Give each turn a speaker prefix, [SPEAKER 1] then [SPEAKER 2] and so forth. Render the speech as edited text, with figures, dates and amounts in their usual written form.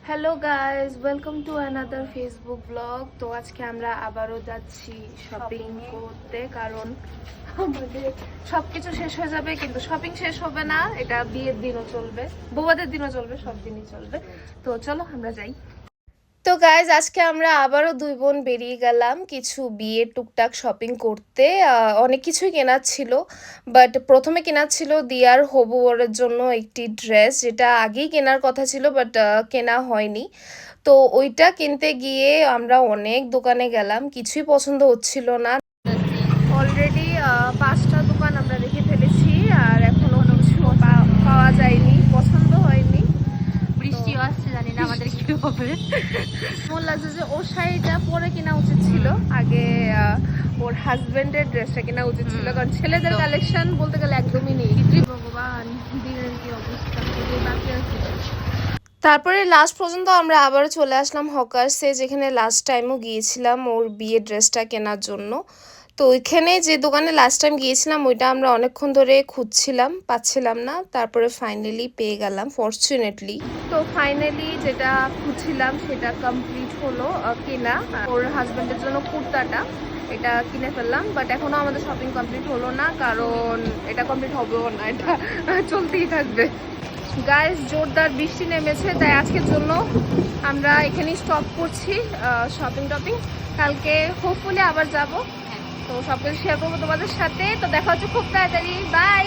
[SPEAKER 1] Hello guys, welcome to another Facebook blog. তো আজকে আমরা আবারও যাচ্ছি শপিং করতে, কারণ আমাদের সবকিছু শেষ হয়ে যাবে, কিন্তু শপিং শেষ হবে না। এটা বিয়ের দিনও চলবে, বউদের দিনও চলবে, সব দিনই চলবে। তো চলো আমরা যাই। তো গাইজ, আজকে আমরা আবারও দুই বোন বেরিয়ে গেলাম কিছু বিয়ের টুকটাক শপিং করতে। অনেক কিছুই কেনার ছিল, বাট প্রথমে কেনার ছিল দিয়ার হবু বরের জন্য একটি ড্রেস, যেটা আগেই কেনার কথা ছিল বাট কেনা হয়নি। তো ওইটা কিনতে গিয়ে আমরা অনেক দোকানে গেলাম, কিছুই পছন্দ হচ্ছিল না। অলরেডি 5টা দোকান আমরা দেখে ফেলেছি, আর এখনো কিছু পাওয়া যায়নি, পছন্দ হয়নি।
[SPEAKER 2] বৃষ্টিও আসছে, জানি না আমাদের কি হবে।
[SPEAKER 1] মনে লাগছে যে ওর শাড়িটা পরে কেনা উচিত ছিল আগে, ওর হাজবেন্ডের ড্রেসটা কেনা উচিত ছিল, কারণ ছেলেদের কালেকশন বলতে গেলে একদমই নেই। ভগবান, দিনের কি অবস্থা, বাকি আছে। তারপরে লাস্ট পর্যন্ত আমরা আবারও চলে আসলাম হকার্সে, যেখানে লাস্ট টাইমও গিয়েছিলাম ওর বিয়ের ড্রেসটা কেনার জন্য। তো ওইখানে যে দোকানে লাস্ট টাইম গিয়েছিলাম ওইটা আমরা অনেকক্ষণ ধরে খুঁজছিলাম, পাচ্ছিলাম না। তারপরে ফাইনালি পেয়ে গেলাম, ফরচুনেটলি। তো ফাইনালি যেটা খুঁজছিলাম সেটা কমপ্লিট হলো কেনা। ওর হাজব্যান্ডের জন্য কুর্তাটা, এটা কিনে ফেললাম। বাট এখনও আমাদের শপিং কমপ্লিট হলো না, কারণ এটা কমপ্লিট হবেও না, এটা চলতেই থাকবে। গাইস, জোরদার বৃষ্টি নেমেছে, তাই আজকের জন্য আমরা এখানেই স্টপ করছি শপিং টপিং। কালকে হোপফুলি আবার যাব, তো সব কিছু শেয়ার করবো তোমাদের সাথে। তো দেখা হচ্ছে খুব তাড়াতাড়ি, বাই।